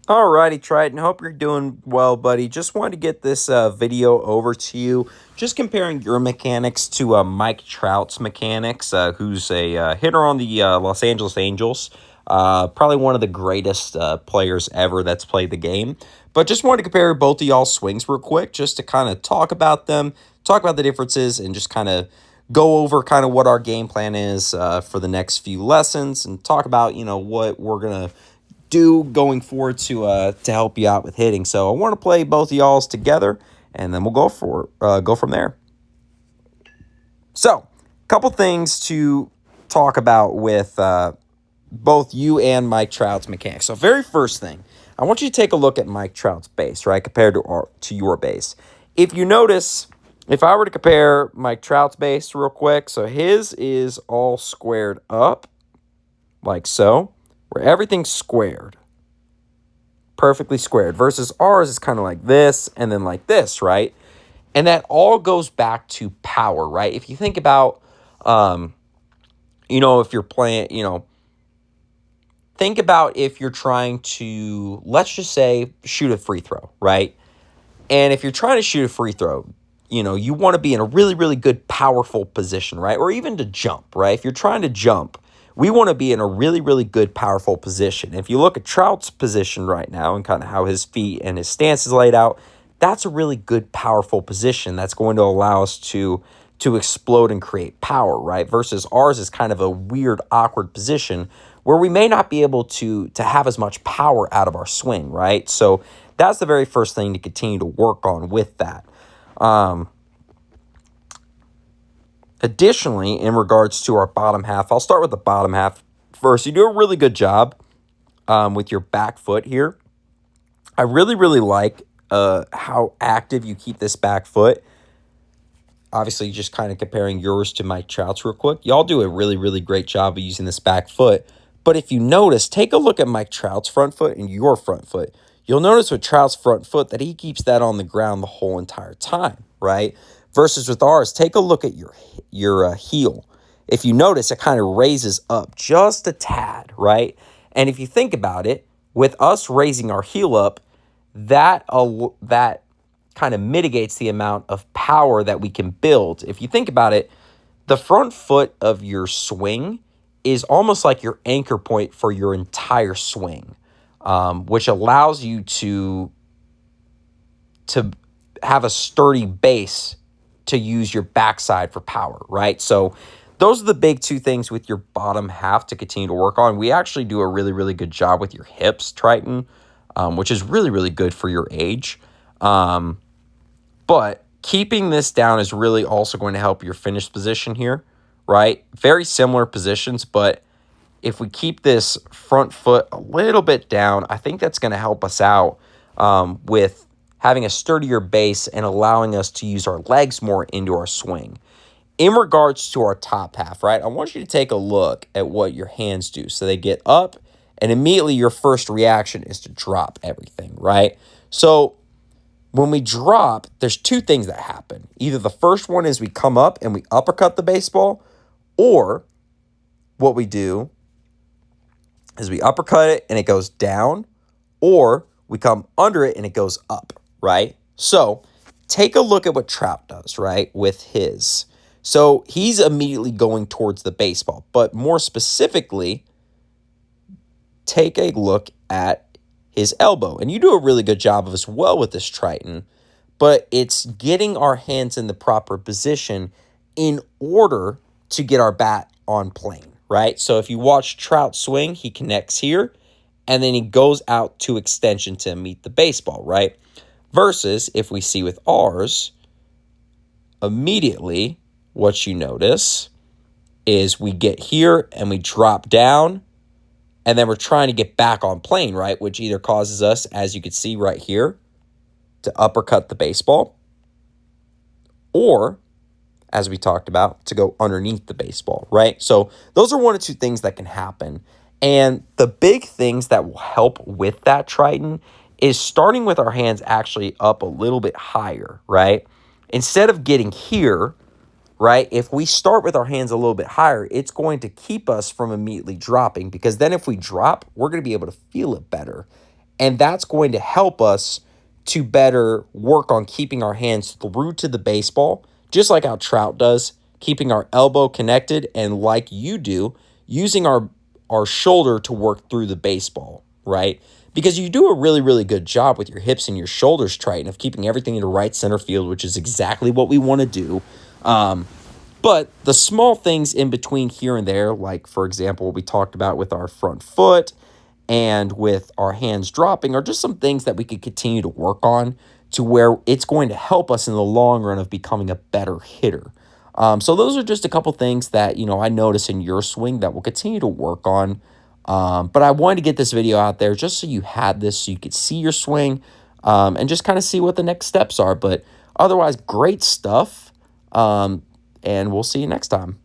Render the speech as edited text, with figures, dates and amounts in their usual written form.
Alrighty, Triton. Hope you're doing well, buddy. Just wanted to get this video over to you. Just comparing your mechanics to Mike Trout's mechanics, who's a hitter on the Los Angeles Angels. Probably one of the greatest players ever that's played the game. But just wanted to compare both of y'all's swings real quick, just to kind of talk about them, talk about the differences, and just kind of go over kind of what our game plan is for the next few lessons, and talk about what we're gonna do going forward to help you out with hitting. So I want to play both of y'all's together, and then we'll go from there. So, a couple things to talk about with both you and Mike Trout's mechanics. So, very first thing, I want you to take a look at Mike Trout's base, right, compared to your base. If you notice, if I were to compare Mike Trout's base real quick, so his is all squared up, like so, where everything's squared, perfectly squared, versus ours is kind of like this and then like this, right? And that all goes back to power, right? If you think about, if you're playing, think about if you're trying to, let's just say, shoot a free throw, right? And if you're trying to shoot a free throw, you want to be in a really, really good, powerful position, right? Or even to jump, right? If you're trying to jump, we want to be in a really, really good, powerful position. If you look at Trout's position right now and kind of how his feet and his stance is laid out, that's a really good, powerful position that's going to allow us to explode and create power, right? Versus ours is kind of a weird, awkward position where we may not be able to have as much power out of our swing, right? So that's the very first thing to continue to work on with that. Additionally, in regards to our bottom half, I'll start with the bottom half first. You do a really good job with your back foot here. I really, really like how active you keep this back foot. Obviously, just kind of comparing yours to Mike Trout's real quick. Y'all do a really, really great job of using this back foot. But if you notice, take a look at Mike Trout's front foot and your front foot. You'll notice with Trout's front foot that he keeps that on the ground the whole entire time, right? Versus with ours, take a look at your heel. If you notice, it kind of raises up just a tad, right? And if you think about it, with us raising our heel up, that kind of mitigates the amount of power that we can build. If you think about it, the front foot of your swing is almost like your anchor point for your entire swing, which allows you to have a sturdy base to use your backside for power, right? So those are the big two things with your bottom half to continue to work on. We actually do a really, really good job with your hips, Triton, which is really, really good for your age. But keeping this down is really also going to help your finish position here, right? Very similar positions, but if we keep this front foot a little bit down, I think that's going to help us out with having a sturdier base and allowing us to use our legs more into our swing. In regards to our top half, right, I want you to take a look at what your hands do. So they get up, and immediately your first reaction is to drop everything, right? So when we drop, there's two things that happen. Either the first one is we come up and we uppercut the baseball, or what we do is we uppercut it and it goes down, or we come under it and it goes up, right? So take a look at what Trout does, right, with his. So he's immediately going towards the baseball, but more specifically, take a look at his elbow. And you do a really good job of as well with this Triton, but it's getting our hands in the proper position in order to get our bat on plane, right? So if you watch Trout swing, he connects here, and then he goes out to extension to meet the baseball, right? Versus if we see with ours, immediately what you notice is we get here and we drop down, and then we're trying to get back on plane, right? Which either causes us, as you can see right here, to uppercut the baseball, or, as we talked about, to go underneath the baseball, right? So those are one or two things that can happen. And the big things that will help with that Triton is starting with our hands actually up a little bit higher, right? Instead of getting here, right, if we start with our hands a little bit higher, it's going to keep us from immediately dropping, because then if we drop, we're going to be able to feel it better. And that's going to help us to better work on keeping our hands through to the baseball, just like how Trout does, keeping our elbow connected, and like you do, using our shoulder to work through the baseball, right? Because you do a really, really good job with your hips and your shoulders, Triton, of keeping everything in the right center field, which is exactly what we want to do. But the small things in between here and there, like, for example, what we talked about with our front foot and with our hands dropping, are just some things that we could continue to work on to where it's going to help us in the long run of becoming a better hitter. So those are just a couple things that, I notice in your swing that we'll continue to work on. But I wanted to get this video out there just so you had this, so you could see your swing, and just kind of see what the next steps are. But otherwise, great stuff. And we'll see you next time.